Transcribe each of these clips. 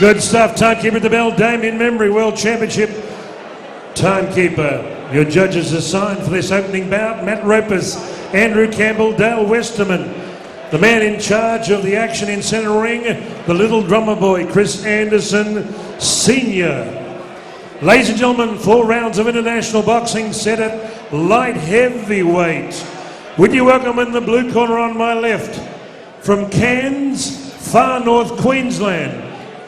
Good stuff. Timekeeper at the bell, Damien Memory, World Championship timekeeper. Your judges assigned for this opening bout, Matt Ropers, Andrew Campbell, Dale Westerman. The man in charge of the action in centre ring, the little drummer boy, Chris Anderson Senior. Ladies and gentlemen, 4 rounds of international boxing set at light heavyweight. Would you welcome in the blue corner on my left, from Cairns, far north Queensland,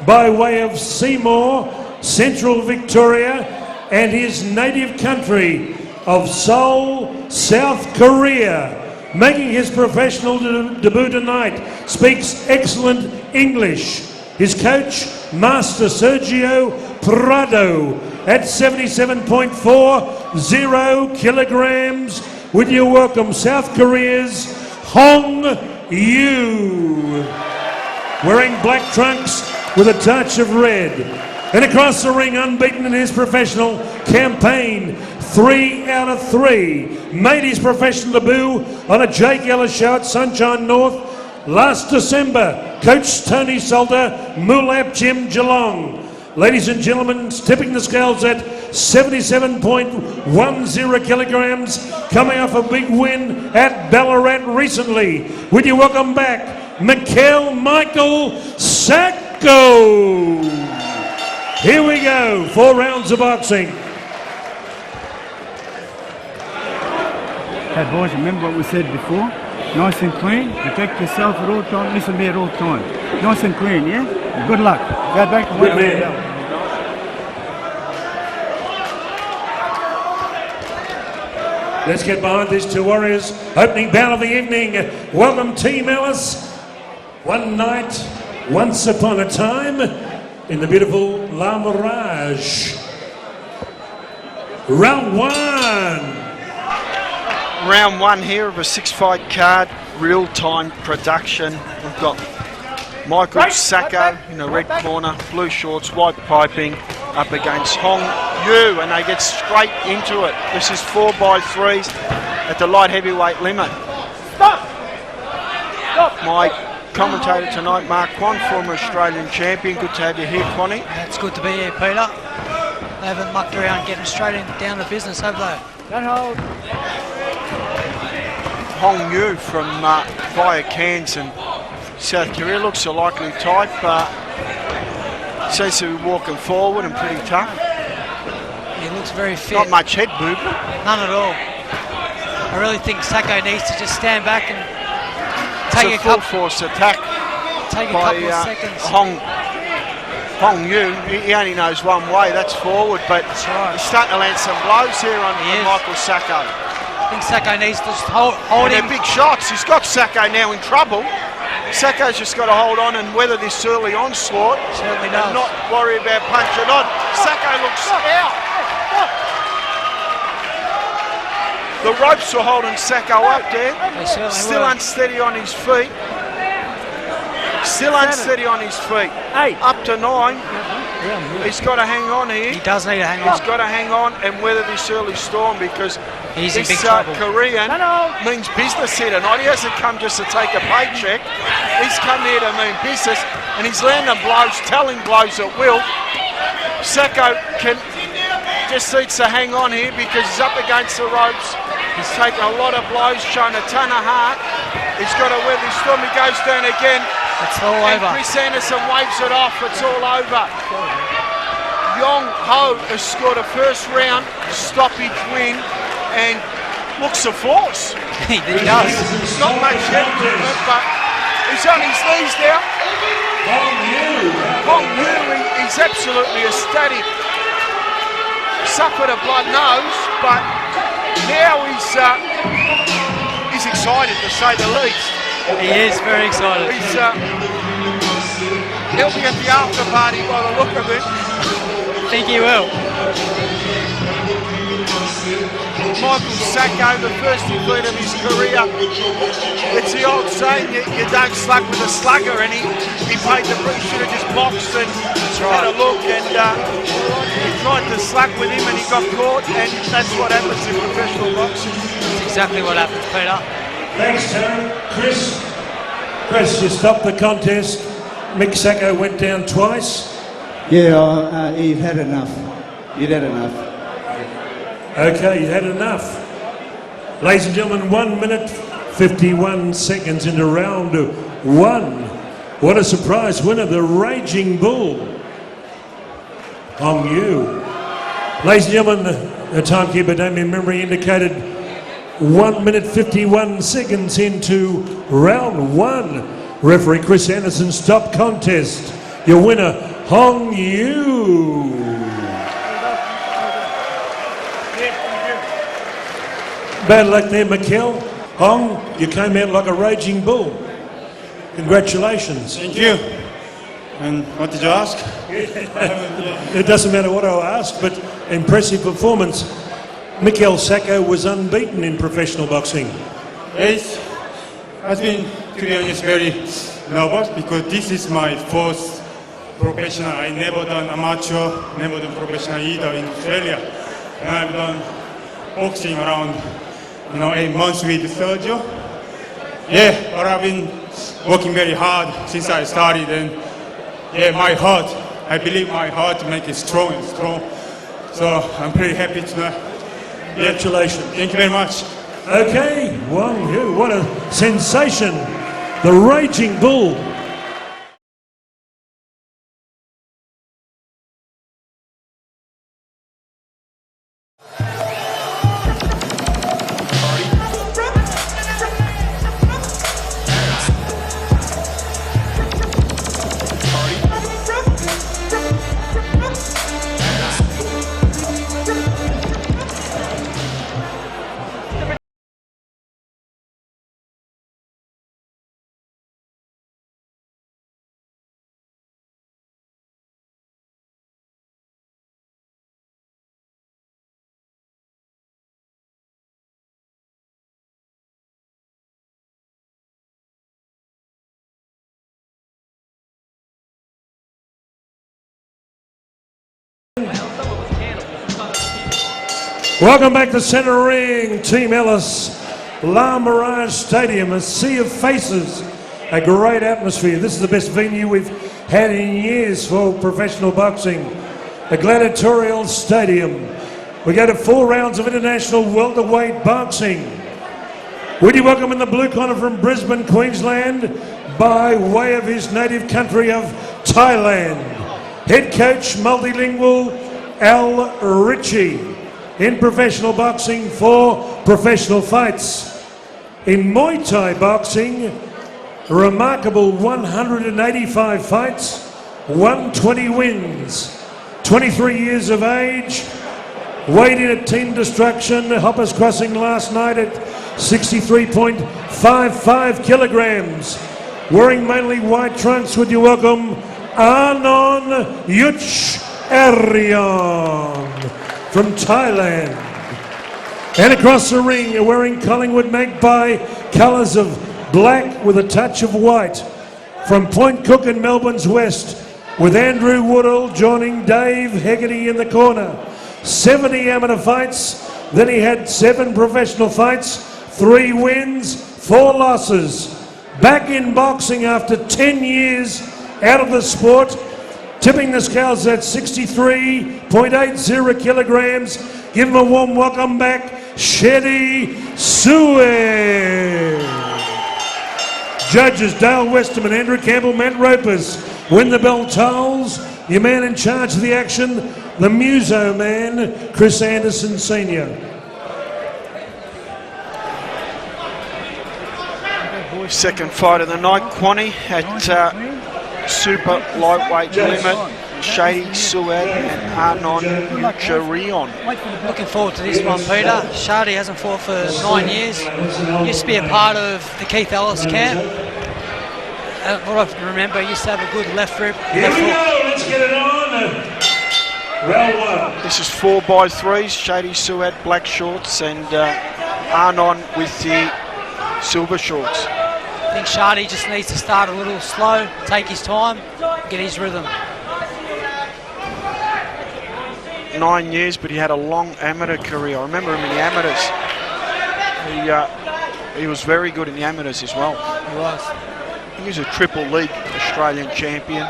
by way of Seymour, central Victoria, and his native country of Seoul, South Korea. Making his professional debut tonight, speaks excellent English. His coach, Master Sergio Prado, at 77.40 kilograms. Would you welcome South Korea's Hong Yu, wearing black trunks with a touch of red. And across the ring, unbeaten in his professional campaign, 3 out of 3. Made his professional debut on a Jake Ellis show at Sunshine North last December. Coach Tony Salter, Moolap Gym, Geelong. Ladies and gentlemen, tipping the scales at 77.10 kilograms, coming off a big win at Ballarat recently. Would you welcome back Michael Sacco? Here we go, 4 rounds of boxing. Hey boys, remember what we said before? Nice and clean, protect yourself at all times, listen to me at all times. Nice and clean, yeah? Good luck. Go back and win. Let's get behind these 2 warriors. Opening bout of the evening. Welcome Team Ellis. One night, once upon a time, in the beautiful La Mirage. Round 1. Round 1 here of a 6-fight card, real-time production. We've got Michael Sacco in the red corner, blue shorts, white piping, up against Hong Yu, and they get straight into it. This is 4x3s at the light heavyweight limit. Stop! My commentator tonight, Mark Quan, former Australian champion. Good to have you here, Quanny. It's good to be here, Peter. They haven't mucked around getting straight down to business, have they? Don't hold. Hong Yu from via Cairns and South Korea looks a likely type. Seems to be walking forward and pretty tough. He looks very fit. Not much head movement. None at all. I really think Sacco needs to just stand back and take a full couple force attack by seconds. Hong Yu, he only knows one way, that's forward, but right. He's starting to land some blows here on Michael Sacco. I think Sacco needs to just hold him. Big shots. He's got Sacco now in trouble. Sacco's just got to hold on and weather this early onslaught. Certainly does. And not worry about punching on. Sacco looks out. The ropes were holding Sacco up there. Still unsteady on his feet. Still unsteady on his feet. 8. Up to 9. He's got to hang on here. He does need to hang on. He's got to hang on and weather this early storm, because He's this in big trouble. Korean means business here tonight. He hasn't come just to take a paycheck. He's come here to mean business, and he's landing blows, telling blows at will. Sacco just needs to hang on here because he's up against the ropes. He's taken a lot of blows, showing a ton of heart. He's got to weather this storm. He goes down again. It's all over. Chris Anderson waves it off. It's all over. Yong Ho has scored a first round stoppage win and looks a force. He does. Not much head movement, but he's on his knees now. Hong Yu, he's absolutely ecstatic. Suffered a blood nose, but now he's excited, to say the least. He is very excited. He'll be at the after party by the look of it. I think he will. Michael Sacco, the first defeat of his career. It's the old saying, you don't slug with a slugger, and he paid the price. Should have just boxed and had a look, and he tried to slug with him and he got caught, and that's what happens in professional boxing. That's exactly what happens, Peter. Thanks, Tony. Chris, you stopped the contest. Mick Sacco went down twice. Yeah, he's had enough. He'd had enough. Okay, you had enough. Ladies and gentlemen, 1 minute 51 seconds into round 1. What a surprise winner, the Raging Bull. On you. Ladies and gentlemen, the timekeeper, Damien Memory, indicated 1 minute 51 seconds into round 1. Referee Chris Anderson, stop contest. Your winner, Hong Yu. Bad luck there, Mikkel. Hong, you came out like a raging bull. Congratulations. Thank you. And what did you ask? It doesn't matter what I ask, but impressive performance. Mikkel Sacco was unbeaten in professional boxing. Yes, has been, to be honest, very nervous because this is my first professional. I never done amateur, never done professional either in Australia. And I've done boxing around 8 months with Sergio. Yeah, but I've been working very hard since I started, and yeah, my heart, I believe my heart to make it strong and strong. So I'm pretty happy tonight. Congratulations. Thank you very much. Okay, Wong Yu, what a sensation. The Raging Bull. Welcome back to Centre Ring, Team Ellis, La Mirage Stadium, a sea of faces, a great atmosphere. This is the best venue we've had in years for professional boxing, a gladiatorial stadium. We go to 4 rounds of international welterweight boxing. Would you welcome in the blue corner from Brisbane, Queensland, by way of his native country of Thailand, head coach, multilingual, Al Ritchie. In professional boxing, 4 professional fights. In Muay Thai boxing, a remarkable 185 fights, 120 wins. 23 years of age, weighed in at Team Destruction, Hoppers Crossing last night at 63.55 kilograms. Wearing mainly white trunks, would you welcome Arnon Yucharoen from Thailand. And across the ring, wearing Collingwood Magpie colours of black with a touch of white. From Point Cook in Melbourne's west, with Andrew Woodall joining Dave Hegarty in the corner. 70 amateur fights, then he had 7 professional fights, 3 wins, 4 losses. Back in boxing after 10 years out of the sport, tipping the scales at 63.80 kilograms. Give him a warm welcome back, Shady, Seward. Judges Dale Westerman, Andrew Campbell, Matt Ropers. When the bell tolls, your man in charge of the action, the Muso man, Chris Anderson Sr. Second fight of the night, Quani, at super lightweight limit. Shady, Seward and Arnon Yucharoen. Looking forward to this one, Peter. Shady hasn't fought for 9 years. Used to be a part of the Keith Ellis camp. What I remember, used to have a good left rip. Here we go, let's get it on. Round 1. This is 4x3s. Shady, Seward, black shorts, and Arnon with the silver shorts. I think Shady just needs to start a little slow, take his time, get his rhythm. 9 years, but he had a long amateur career. I remember him in the amateurs. He was very good in the amateurs as well. He was. He was a Triple League Australian champion.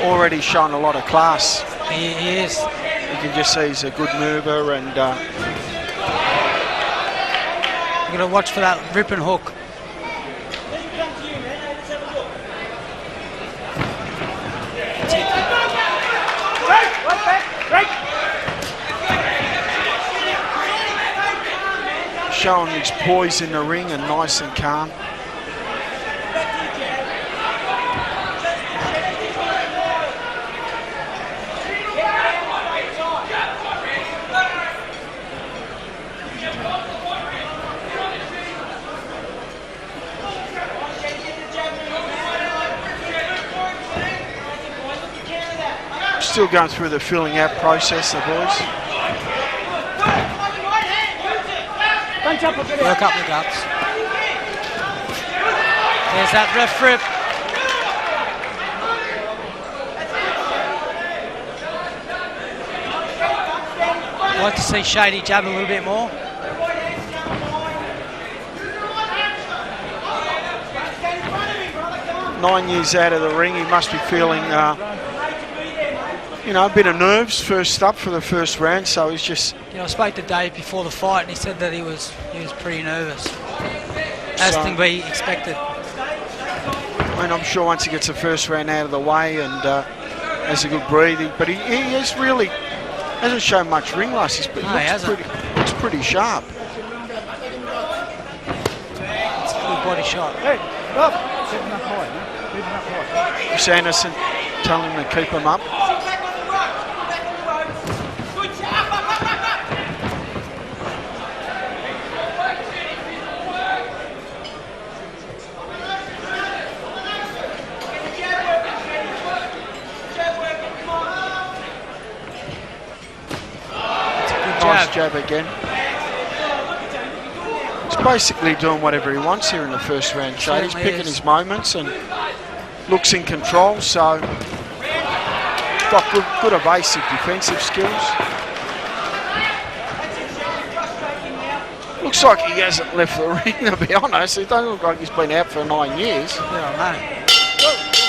already shown a lot of class. He is. You can just see he's a good mover, and You've got to watch for that rip and hook. showing his poise in the ring and nice and calm. Still going through the filling out process, the boys. Work up the guts. There's that ref rip. I'd like to see Shady jab a little bit more. Nine years out of the ring, he must be feeling you know, a bit of nerves first up for the first round, so he's just... You know, I spoke to Dave before the fight and he said that he was pretty nervous, as to be expected. I mean, I'm sure once he gets the first round out of the way and has a good breathing, but he has really hasn't shown much ring rust, but looks pretty sharp. It's a good body shot. Hey, stop! Keep him up high, man. Keep him up high. Chris Anderson telling him to keep him up. Nice jab again. He's basically doing whatever he wants here in the first round, Shady. He's picking his moments and looks in control, so he's got good basic defensive skills. Looks like he hasn't left the ring, to be honest. It doesn't look like he's been out for 9 years. Yeah, I know.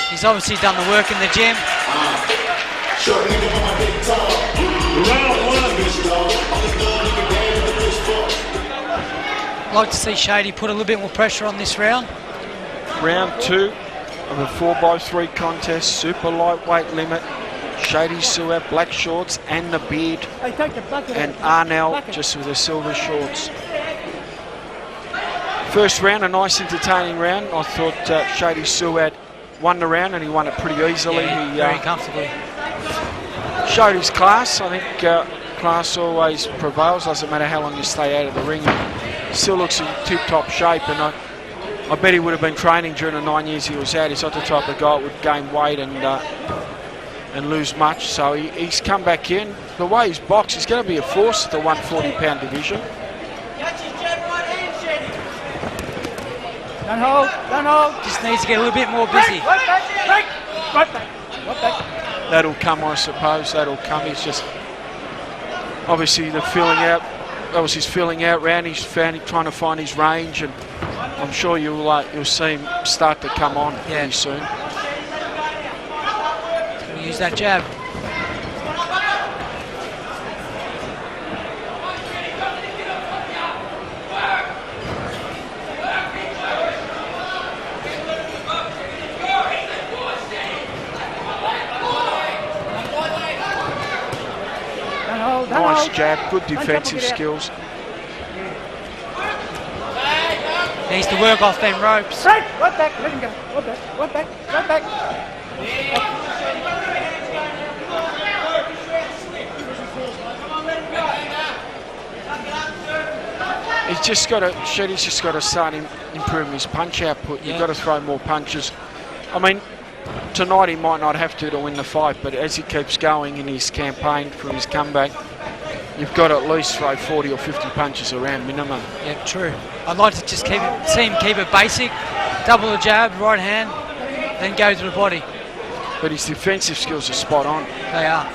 He's obviously done the work in the gym. I'd like to see Shady put a little bit more pressure on this round. Round 2 of a 4x3 contest, super lightweight limit. Shady Seward, black shorts and the beard. And Arnon just with the silver shorts. First round, a nice entertaining round. I thought Shady Seward won the round and he won it pretty easily. Yeah, he very comfortably. Showed his class. I think class always prevails, doesn't matter how long you stay out of the ring. Still looks in tip-top shape, and I bet he would have been training during the 9 years he was out. He's not the type of guy that would gain weight and lose much, so he's come back in. The way he's boxed, he's going to be a force at the 140-pound division. Don't hold, don't hold. Just needs to get a little bit more busy. That'll come, I suppose. That'll come. He's just obviously the filling out. That was his filling out round. He's trying to find his range, and I'm sure you'll see him start to come on pretty soon. He's going to use that jab. Nice jab, good defensive skills. Needs to work off them ropes. Right back, let him go. Right back. Shady's just got to start improving his punch output. You've got to throw more punches. I mean, tonight he might not have to win the fight, but as he keeps going in his campaign from his comeback, you've got to at least throw 40 or 50 punches around minimum. Yeah, true. I'd like to just see him keep it basic, double the jab, right hand, then go to the body. But his defensive skills are spot on. They are.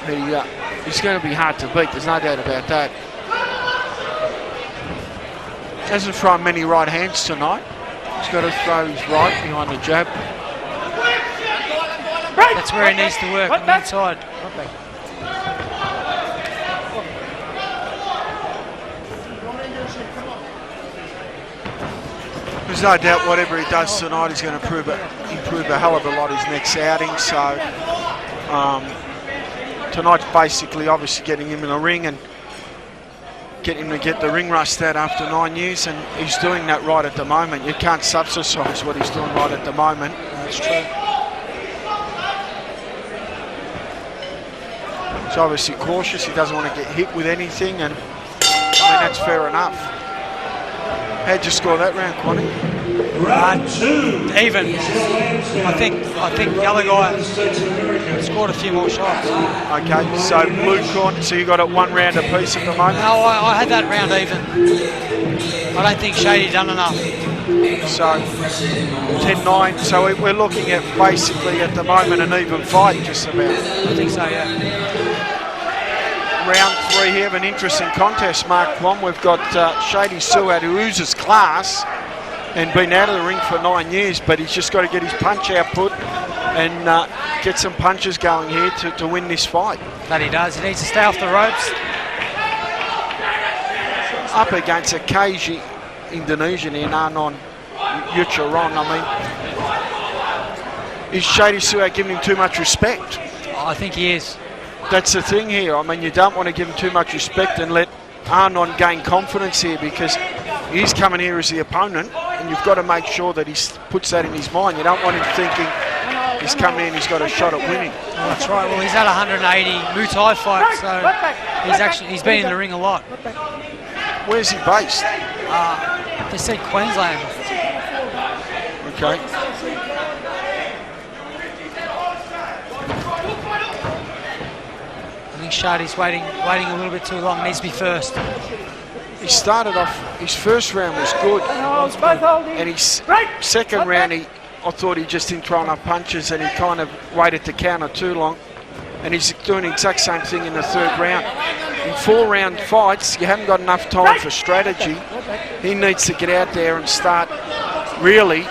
He's going to be hard to beat, there's no doubt about that. Hasn't thrown many right hands tonight. He's got to throw his right behind the jab. The That's where he needs to work on the inside. There's no doubt whatever he does tonight, he's going to improve a hell of a lot his next outing. So tonight's basically obviously getting him in the ring and getting him to get the ring rust out after 9 years, and he's doing that right at the moment. You can't subsidise what he's doing right at the moment. That's true. He's obviously cautious. He doesn't want to get hit with anything, and I mean that's fair enough. How'd you score that round, Connie? Even. I think the other guy scored a few more shots. Okay, so blue corner, so you got it 1 round apiece at the moment? No, I had that round even. I don't think Shady done enough. So 10-9, so we're looking at basically at the moment an even fight just about. I think so, yeah. Round 3 here of an interesting contest, Mark 1. We've got Shady Sioud, who oozes class and been out of the ring for 9 years, but he's just got to get his punch output and get some punches going here to win this fight. That he does. He needs to stay off the ropes. Up against a cagey Indonesian in Arnon, Yucharoen. I mean, is Shady Sioud giving him too much respect? I think he is. That's the thing here. I mean, you don't want to give him too much respect and let Arnon gain confidence here, because he's coming here as the opponent, and you've got to make sure that he puts that in his mind. You don't want him thinking he's coming in, he's got a shot at winning. Well, that's right. Well, he's had 180 Muay Thai fights, so he's been in the ring a lot. Where's he based? They said Queensland. Okay. I think Shady's waiting a little bit too long. Needs to be first. He started off, his first round was good, and his second round, I thought he just didn't throw enough punches, and he kind of waited to counter too long, and he's doing the exact same thing in the 3rd round. In 4-round fights, you haven't got enough time for strategy. He needs to get out there and start really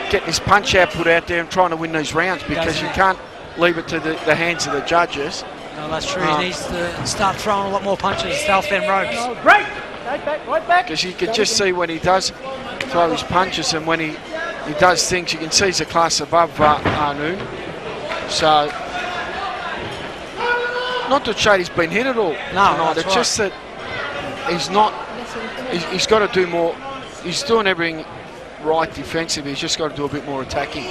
getting his punch output out there and trying to win these rounds, because you can't leave it to the hands of the judges. No, that's true. He needs to start throwing a lot more punches, stay off them ropes. Because you can just see when he does throw his punches and when he does things, you can see he's a class above Arnon. So, not that Shady's been hit at all tonight. It's just that he's not. He's got to do more. He's doing everything right defensively. He's just got to do a bit more attacking.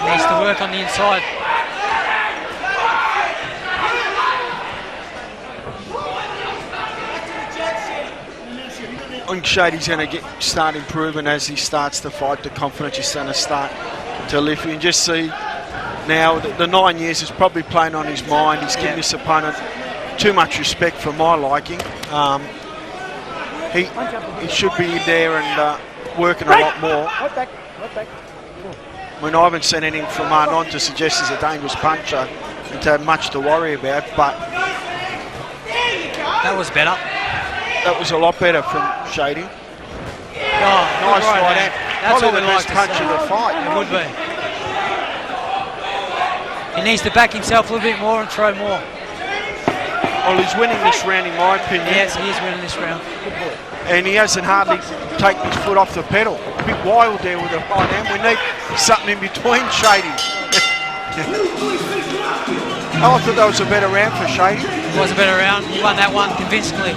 Needs to work on the inside. I think Shady's going to start improving as he starts to fight. The confidence is going to start to lift. You can just see now that the 9 years is probably playing on his mind. He's giving this opponent too much respect for my liking. He should be in there and working a lot more. I mean, I haven't seen anything from Arnon to suggest he's a dangerous puncher and to have much to worry about, but that was better. That was a lot better from Shady. Nice right hand. That's probably what we the best like to punch see. of the fight. It would be. He needs to back himself a little bit more and throw more. Well, he's winning this round in my opinion. Yes, he is winning this round. And he hasn't hardly taken his foot off the pedal. A bit wild there with the right hand. We need something in between Shady. Oh, I thought that was a better round for Shady. It was a better round. He won that one convincingly.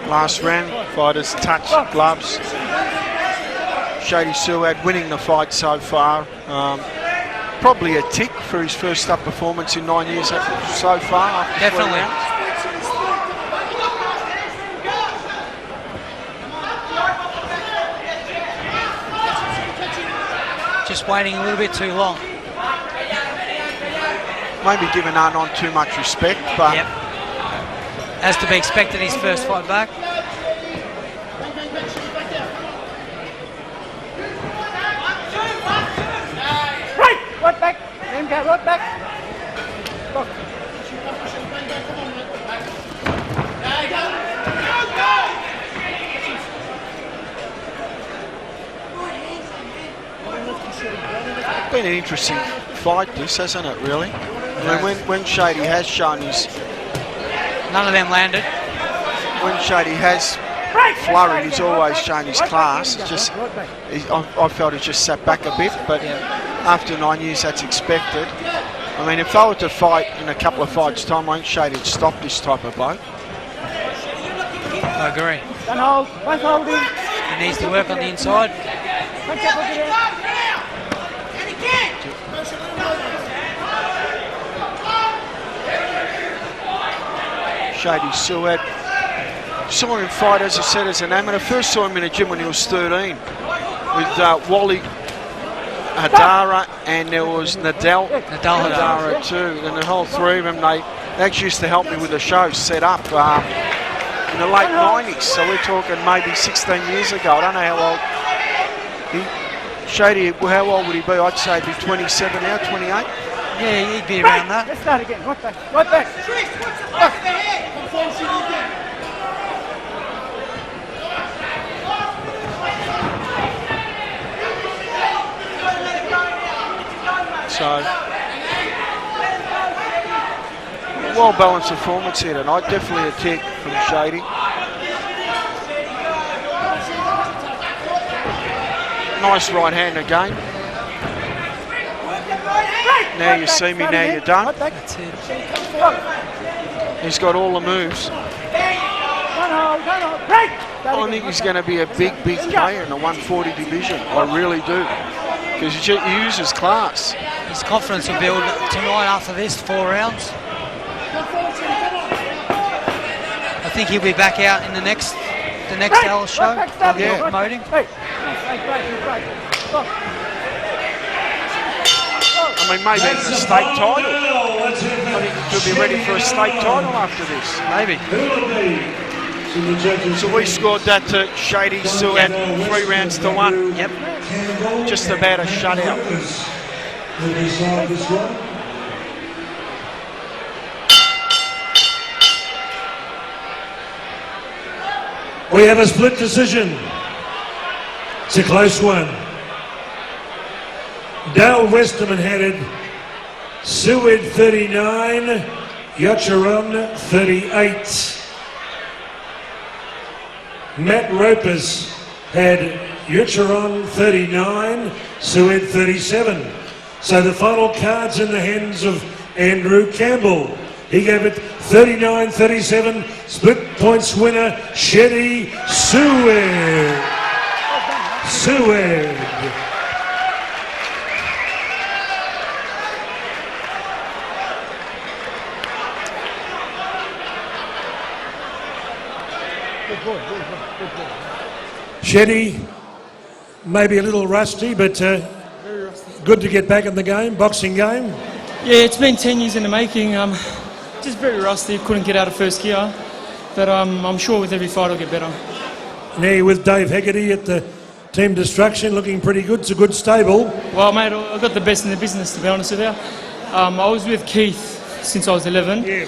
Last round, fighters touch gloves. Shady Sioud winning the fight so far. Probably a tick for his first up performance in 9 years so far. Definitely. Just waiting a little bit too long. Maybe giving Arnon too much respect, but yep. As to be expected, his first fight back. go right back. Look. Been an interesting fight, this, hasn't it, really? I mean, when Shady has shown his... None of them landed. When Shady has flurried, he's always shown his class. It's just, I felt he just sat back a bit, but after 9 years, that's expected. I mean, if they were to fight in a couple of fights' time, I think Shady'd stop this type of bloke. I agree. Don't hold. Don't hold him. He needs to work on the inside. Shady Seward. Saw him fight, as I said, as an amateur. First saw him in a gym when he was 13 with Wally Hadara, and there was Nadal Hadara too. And the whole three of them, they actually used to help me with the show set up in the late 90s. So we're talking maybe 16 years ago. I don't know how old. Shady, how old would he be? I'd say he'd be 27 now, 28. Yeah, he'd be around that. Let's start again. Right back. Right back. So, well-balanced performance here tonight. Definitely a kick from Shady. Nice right hand again. Now you see me, now you don't. That's it. He's got all the moves. I think he's going to be a big player in the 140 division. I really do. Because he uses class. His confidence will build tonight after this 4 rounds. I think he'll be back out in the next Alice show. Yeah. Promoting. I mean, maybe it's a state title. I think he'll be ready for a state title after this. Maybe. So we scored that to Shady Seward 3 rounds to 1. Yep. Just about a shutout. We have a split decision. It's a close one. Dale Westerman headed Seward 39, Yucharoen 38. Matt Ropers had Yucharoen 39, Seward 37. So the final card's in the hands of Andrew Campbell. He gave it 39-37, split points winner, Shady Seward. Seward. Shady, maybe a little rusty, but good to get back in the game, boxing game. Yeah, it's been 10 years in the making. Just very rusty, couldn't get out of first gear. But I'm sure with every fight I'll get better. Now you're with Dave Hegarty at the Team Destruction, looking pretty good. It's a good stable. Well, mate, I've got the best in the business, to be honest with you. I was with Keith since I was 11. Yeah.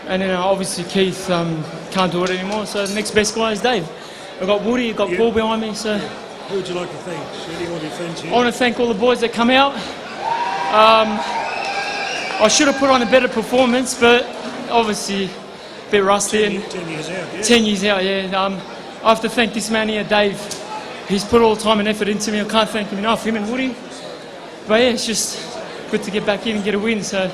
And then obviously Keith can't do it anymore, so the next best guy is Dave. I've got Woody, I've got Paul behind me, so... Who would you like to thank? Shady, all your friends here? I want to thank all the boys that come out. I should have put on a better performance, but obviously a bit rusty. 10 years out, yeah. 10 years out, yeah. I have to thank this man here, Dave. He's put all the time and effort into me. I can't thank him enough, him and Woody. But yeah, it's just good to get back in and get a win, so...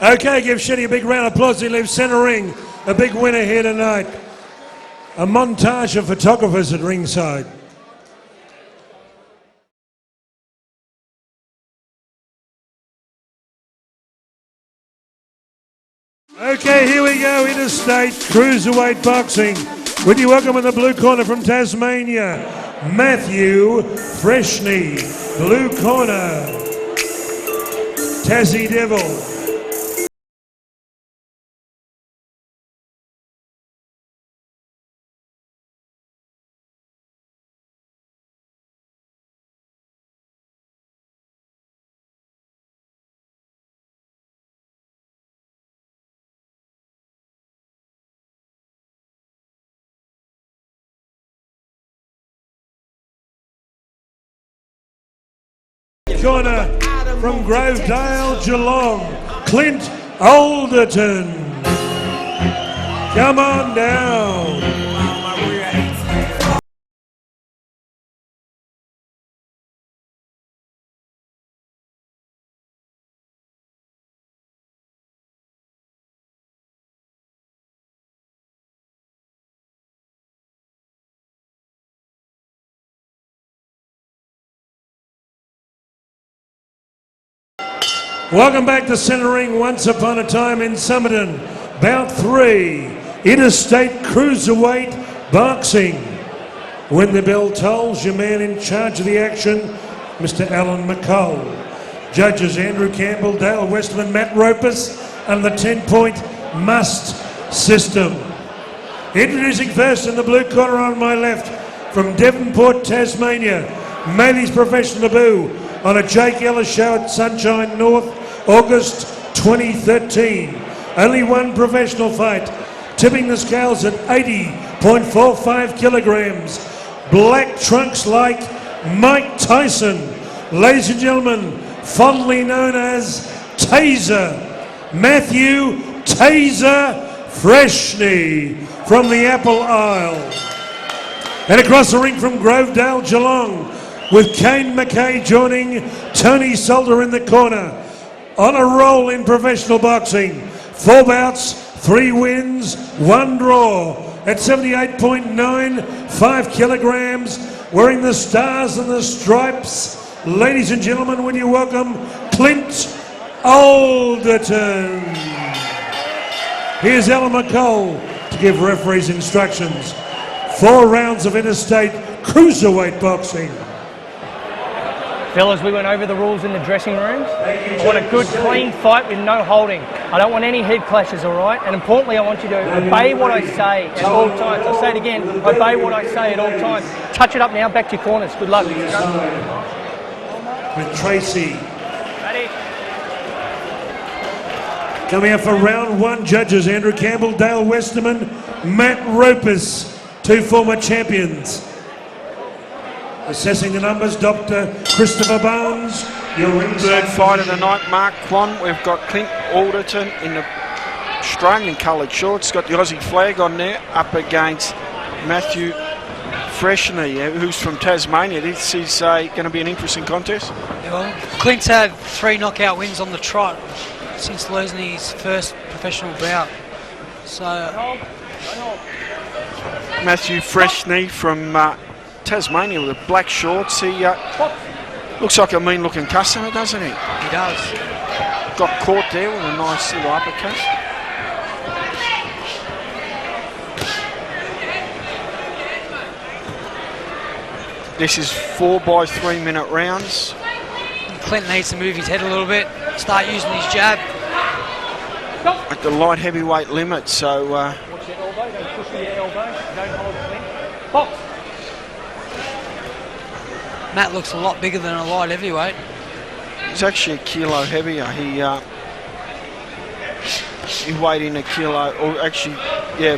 Okay, give Shady a big round of applause. He leaves centre ring. A big winner here tonight. A montage of photographers at ringside. Okay, here we go, interstate cruiserweight boxing. Would you welcome in the blue corner from Tasmania, Mathew Freshney. Blue corner, Tassie Devil. corner from Grovedale, Geelong, Clint Alderton. Come on down. Welcome back to Centre Ring. Once upon a time in Somerton, bout 3, interstate cruiserweight boxing. When the bell tolls, your man in charge of the action, Mr. Alan McCall. Judges Andrew Campbell, Dale Westerman, Matt Ropus, and the 10-point must system. Introducing first in the blue corner on my left, from Devonport, Tasmania, Maley's professional debut on a Jake Ellis show at Sunshine North, August 2013. Only one professional fight, tipping the scales at 80.45 kilograms. Black trunks like Mike Tyson. Ladies and gentlemen, fondly known as Taser, Mathew Taser Freshney from the Apple Isle. And across the ring from Grovedale, Geelong, with Kane McKay joining Tony Solder in the corner. On a roll in professional boxing. 4 bouts, 3 wins, 1 draw. At 78.95 kilograms, wearing the stars and the stripes. Ladies and gentlemen, will you welcome Clint Alderton. Here's Alan McCall to give referees instructions. 4 rounds of interstate cruiserweight boxing. Fellas, we went over the rules in the dressing rooms. I want a good, clean fight with no holding. I don't want any head clashes, all right? And importantly, I want you to obey what I say at all times. I'll say it again, obey what I say at all times. Touch it up now, back to your corners. Good luck. With Tracy. Ready? Coming up for round 1, judges Andrew Campbell, Dale Westerman, Matt Ropus, 2 former champions. Assessing the numbers, Dr. Christopher Bones. Third fight of the night, Mark Quan. We've got Clint Alderton in the Australian coloured shorts. Got the Aussie flag on there, up against Mathew Freshney, who's from Tasmania. This is going to be an interesting contest. Yeah, well, Clint's had 3 knockout wins on the trot since losing his first professional bout. So Mathew Freshney from Tasmania with the black shorts. He looks like a mean-looking customer, doesn't he? he does. Got caught there with a nice little uppercut. This is 4 by 3 minute rounds. Clint needs to move his head a little bit, start using his jab. At the light heavyweight limit, so Watch that elbow, don't push with your elbow. Don't hold it, Clint. Box. Matt looks a lot bigger than a light heavyweight. he's actually a kilo heavier. He weighed in a kilo, or actually, yeah,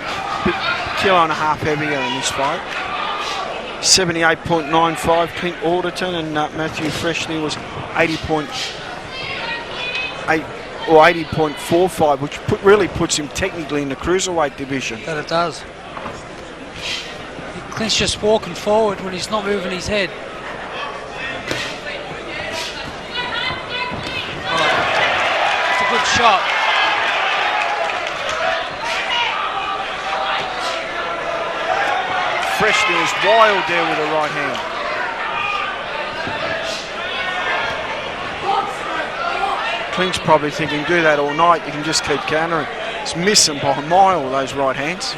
kilo and a half heavier in this fight. 78.95 Clint Alderton, and Mathew Freshney was 80.8 or 80.45, which really puts him technically in the cruiserweight division. That it does. Clint's just walking forward when he's not moving his head. It's a good shot. Freshney is wild there with the right hand. Clint's probably thinking, do that all night, you can just keep countering. He's missing by a mile with those right hands.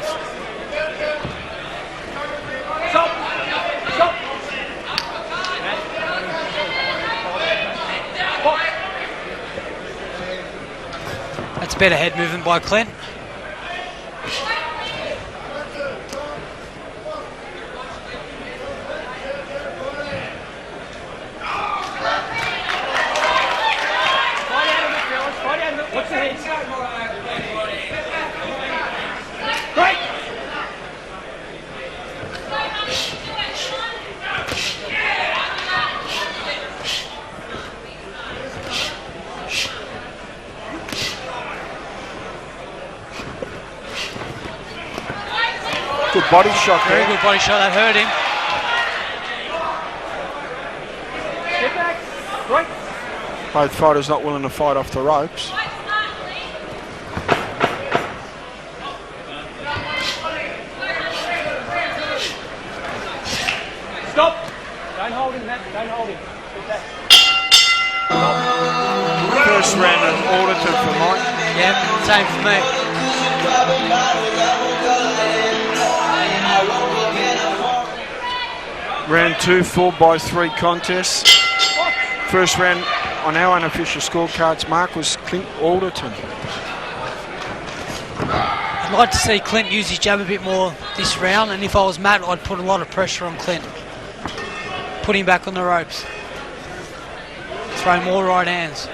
That's better head movement by Clint. Good body shot there. Very good body shot, that hurt him. Get back. Right. Both fighters not willing to fight off the ropes. Stop. Don't hold him, Matt. Don't hold him. Get back. First round of Alderton for Mike. Yeah, same for me. Round 2, 4x3 contest. First round on our unofficial scorecards, Mark, was Clint Alderton. I'd like to see Clint use his jab a bit more this round, and if I was Matt, I'd put a lot of pressure on Clint. Put him back on the ropes. Throw more right hands.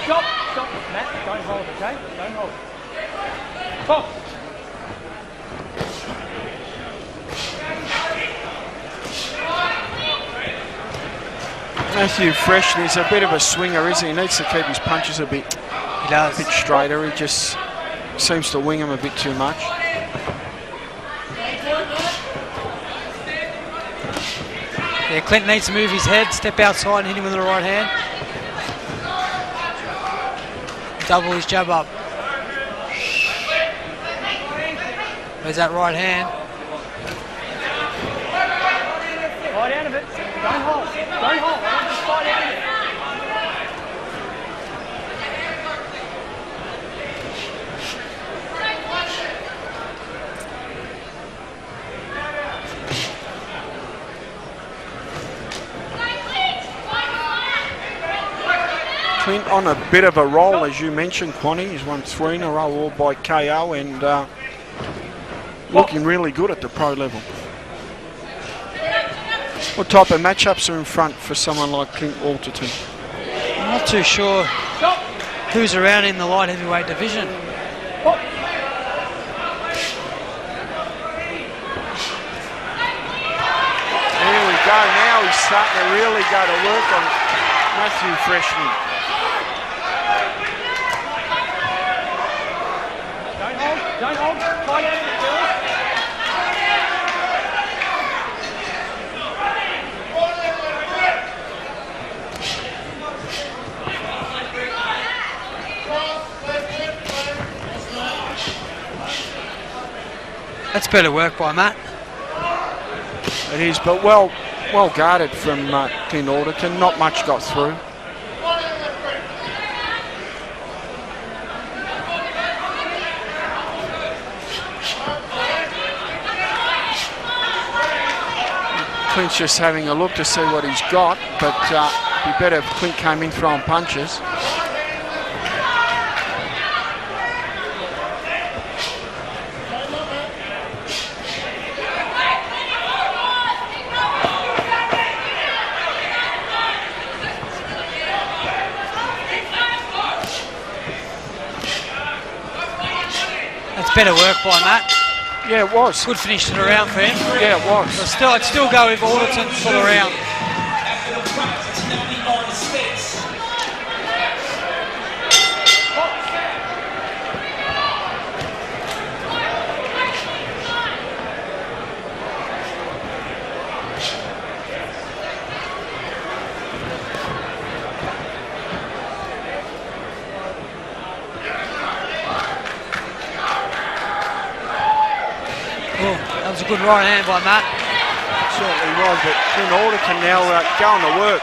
Stop. Matt, don't hold, okay? Don't hold. Stop. Mathew Freshney is a bit of a swinger, isn't he? He needs to keep his punches a bit straighter. He just seems to wing them a bit too much. Yeah, Clint needs to move his head, step outside and hit him with the right hand. Double his jab up. There's that right hand. Fight out of it. Don't hold. Don't hold. I want you to fight out of it. Clint on a bit of a roll, as you mentioned, Quanny. He's won 3 in a row, all by KO, and looking really good at the pro level. What type of matchups are in front for someone like Clint Alderton? I'm not too sure who's around in the light heavyweight division. There we go. Now he's starting to really go to work on Mathew Freshney. Don't hold. Fight out of it, Phil. That's better work by Matt. It is, but well guarded from Clint Alderton. Not much got through. Clint's just having a look to see what he's got, but it'd be better if Clint came in throwing punches. That's better work by Matt. Yeah, it was. Good finish to the round for him. Yeah, it was. But I'd still go with Alderton for the round. That was a good right hand by Matt. Certainly was, but Clint Alderton now going to work.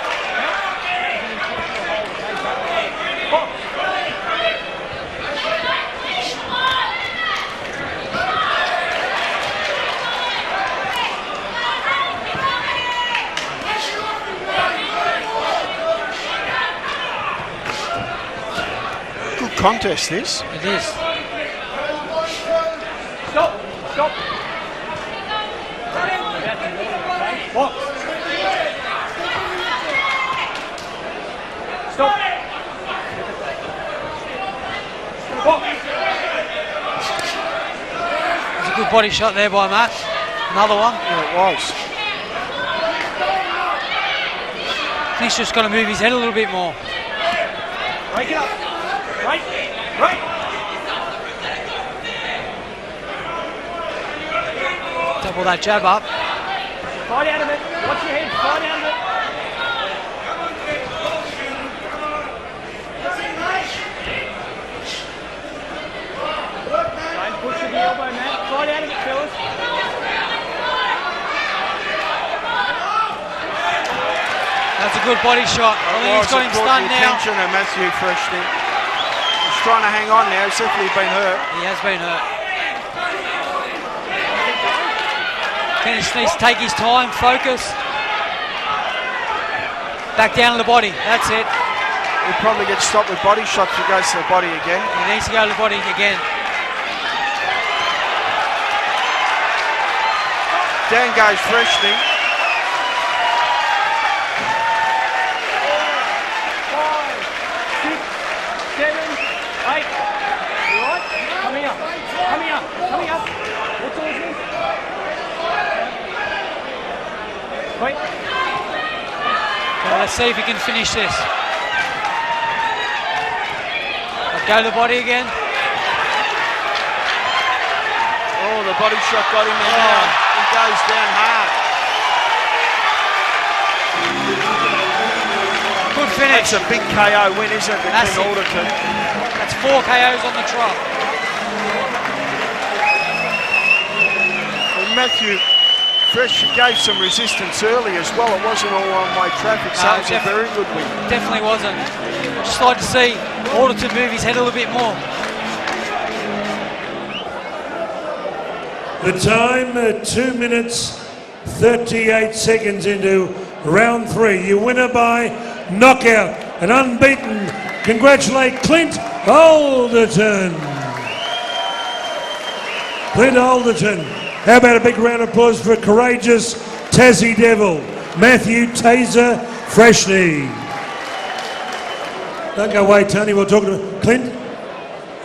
Good contest, this. It is. Stop. What? Stop. What? There's a good body shot there by Matt. Another one. Yeah, it was. He's just got to move his head a little bit more. Break it up. Right. Right. Double that jab up. Fight out of it. Watch your head. Fight out of it. Don't push with the elbow, man. Fight out of it, fellas. That's a good body shot. I think he's got him stunned now. Attention to Mathew Freshney. He's trying to hang on now. He's definitely been hurt. He has been hurt. He just needs to take his time, focus. Back down to the body. That's it. He'll probably get stopped with body shots if he goes to the body again. He needs to go to the body again. Down goes Freshney. 7, 8. You right? Come here. Come here. Come here. Look towards me. Wait. Well, let's see if he can finish this. Go to the body again. Oh, the body shot got him in now. He goes down hard. Good finish. That's a big KO win, isn't it, That's between it. Alderton? That's 4 KOs on the trot. And Mathew Fresh gave some resistance early as well. It wasn't all one-way traffic, so it's a very good win. Definitely wasn't. Just like to see Alderton move his head a little bit more. The time, 2 minutes, 38 seconds into round 3. Your winner by knockout and unbeaten. Congratulate Clint Alderton. Clint Alderton. How about a big round of applause for a courageous Tassie Devil, Mathew Taser Freshney. Don't go away, Tony. We'll talk to Clint.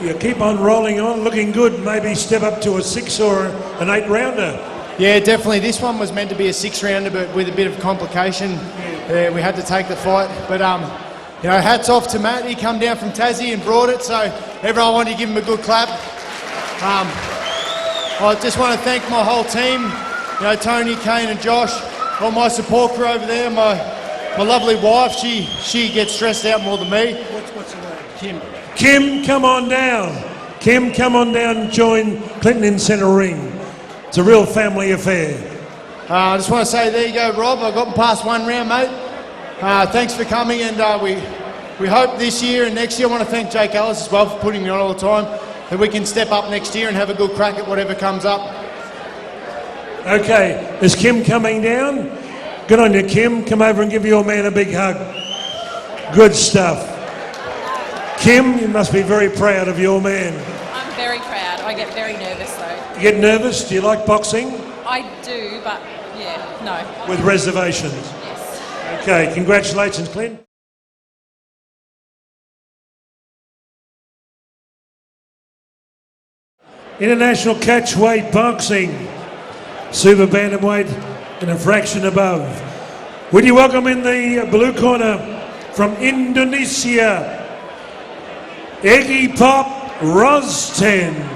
You keep on rolling on, looking good. Maybe step up to a 6 or an 8 rounder. Yeah, definitely. This one was meant to be a 6 rounder, but with a bit of complication, we had to take the fight. But you know, hats off to Matt. He come down from Tassie and brought it, so everyone wanted to give him a good clap. I just want to thank my whole team. You know, Tony, Kane, and Josh. All my support crew over there. My lovely wife. She gets stressed out more than me. What's her name? Kim. Kim, come on down. Kim, come on down and join Clinton in centre ring. It's a real family affair. I just want to say, there you go, Rob. I've gotten past 1 round, mate. Thanks for coming, and we hope this year and next year. I want to thank Jake Ellis as well for putting me on all the time, that we can step up next year and have a good crack at whatever comes up. Okay, is Kim coming down? Good on you, Kim. Come over and give your man a big hug. Good stuff. Kim, you must be very proud of your man. I'm very proud. I get very nervous though. You get nervous? Do you like boxing? I do, but yeah, no. With reservations? Yes. Okay, congratulations, Clint. International Catchweight Boxing, Super Bantamweight and a fraction above. Would you welcome in the blue corner from Indonesia, Eggy Pop Rozten.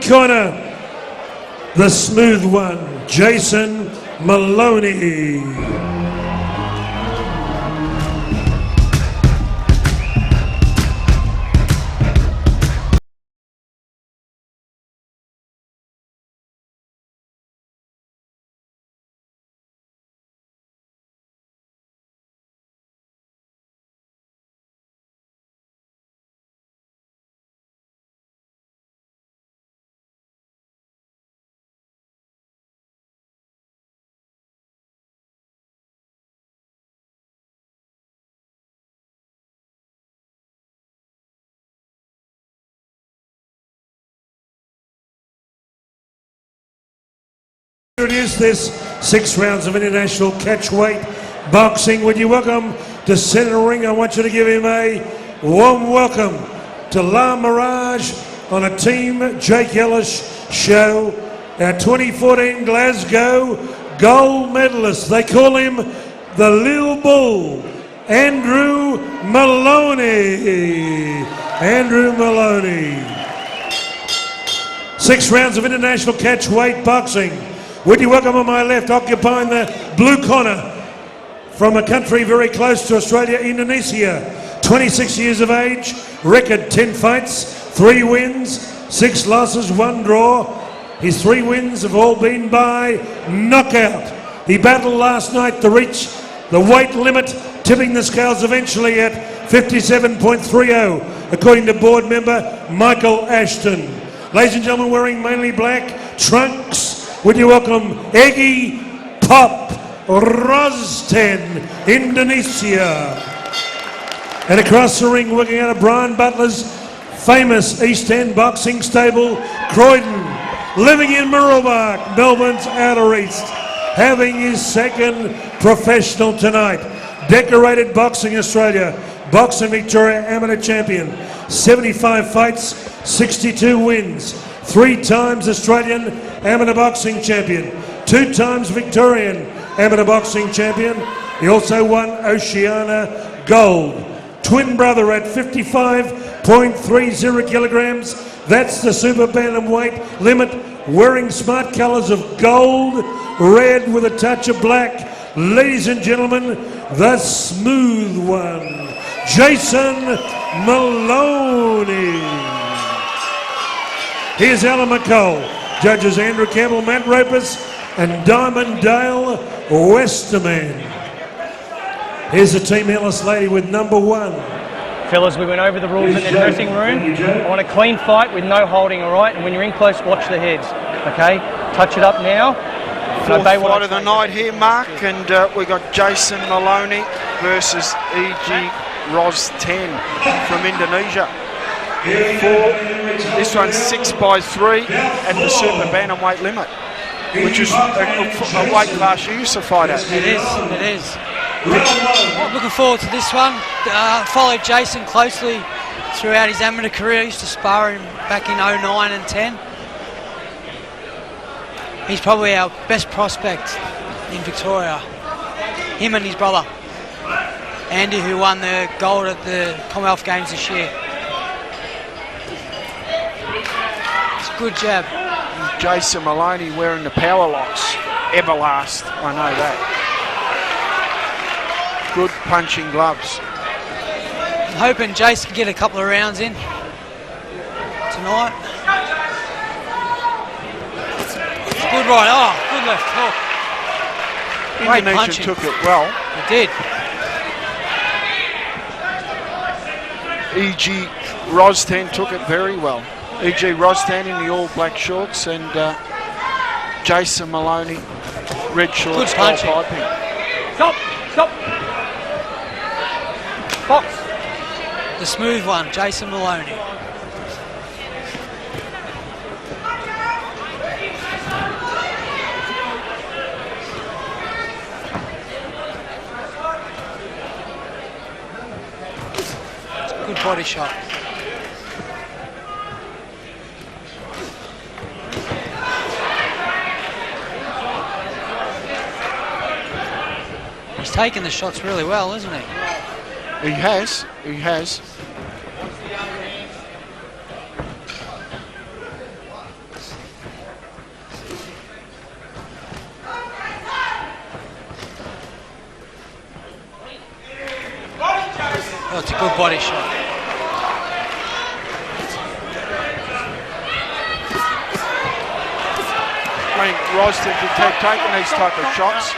Corner, the smooth one, Jason Maloney. It is this 6 rounds of international catchweight boxing. Would you welcome to centre ring? I want you to give him a warm welcome to La Mirage on a Team Jake Ellis show. Our 2014 Glasgow gold medalist. They call him the Lil Bull, Andrew Maloney. Andrew Maloney. 6 rounds of international catchweight boxing. Would you welcome on my left, occupying the blue corner, from a country very close to Australia, Indonesia. 26 years of age, record 10 fights, 3 wins, 6 losses, 1 draw. His 3 wins have all been by knockout. He battled last night to reach the weight limit, tipping the scales eventually at 57.30, according to board member Michael Ashton. Ladies and gentlemen, wearing mainly black trunks, would you welcome Egy Pop Rozten, Indonesia. And across the ring, working out of Brian Butler's famous East End boxing stable, Croydon, living in Mirage, Melbourne's outer east, having his 2nd professional tonight. Decorated Boxing Australia, Boxing Victoria Amateur Champion, 75 fights, 62 wins, 3 times Australian Amateur Boxing Champion, 2 times Victorian Amateur Boxing Champion. He also won Oceania Gold. Twin brother at 55.30 kilograms. That's the super bantamweight limit. Wearing smart colours of gold, red with a touch of black. Ladies and gentlemen, the smooth one, Jason Maloney. Here's Alan McCall. Judges Andrew Campbell, Matt Ropers, and Diamond Dale Westerman. Here's the Team Ellis lady with number 1. Fellas, we went over the rules in the dressing room. I want a clean fight with no holding, all right? And when you're in close, watch the heads, okay? Touch it up now. 4th fight of the night here, Mark, and we got Jason Maloney versus E.G. Rozten from Indonesia. This one's 6x3 at the super bantamweight limit, which is a weight class you used to fight at. It is. Looking forward to this one. Followed Jason closely throughout his amateur career. I used to spar him back in 09 and 10. He's probably our best prospect in Victoria. Him and his brother, Andy, who won the gold at the Commonwealth Games this year. It's a good jab. Jason Maloney wearing the power locks. Everlast, I know that. Good punching gloves. I'm hoping Jace can get a couple of rounds in tonight. Good right, good left hook. Great Indonesia punching. took it well. He did. E.G. Rozten took it very well. E.G. Rozten in the all black shorts and Jason Maloney, red shorts, good punching. piping. Stop! Box. The smooth one, Jason Maloney. Good body shot. He's taking the shots really well, isn't he? He has. Oh, it's a good body shot. I think Rozten could keep taking these type of shots.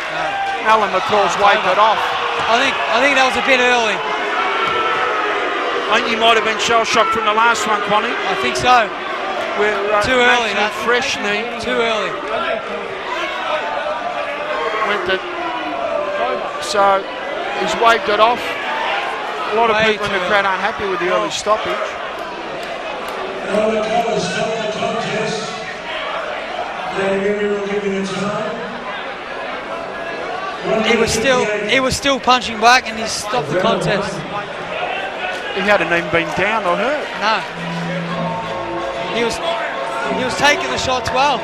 Alan McCall's waved it off. I think that was a bit early. I think you might have been shell-shocked from the last one, Connie. I think so. Where, Too early, Mathew that. Freshney Too early. so he's waved it off. A lot of Way people in the too crowd aren't happy with the early stoppage. He was still punching back, and he stopped the contest. He hadn't even been down or hurt. No. He was taking the shots well.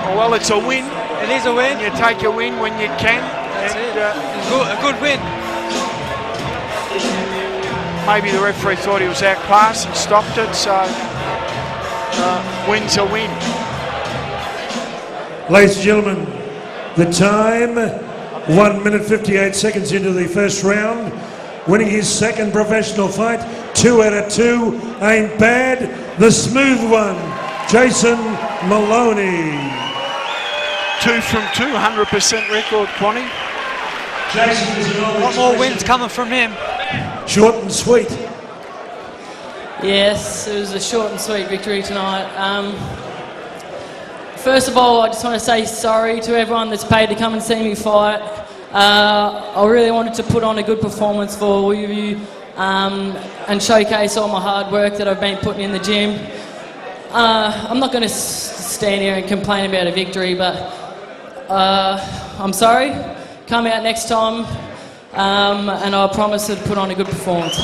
Oh, well, it's a win. It is a win. You take a win when you can. That's and, it. A good win. Maybe the referee thought he was outclassed and stopped it, so win's a win. Ladies and gentlemen, the time, 1 minute 58 seconds into the first round. Winning his second professional fight, 2 out of 2, ain't bad. The smooth one, Jason Maloney. 2 from 2, 100% record, Quanny. A lot more wins coming from him. Short and sweet. Yes, it was a short and sweet victory tonight. First of all, I just want to say sorry to everyone that's paid to come and see me fight. I really wanted to put on a good performance for all of you and showcase all my hard work that I've been putting in the gym. I'm not going to stand here and complain about a victory, but I'm sorry. Come out next time, and I promise to put on a good performance.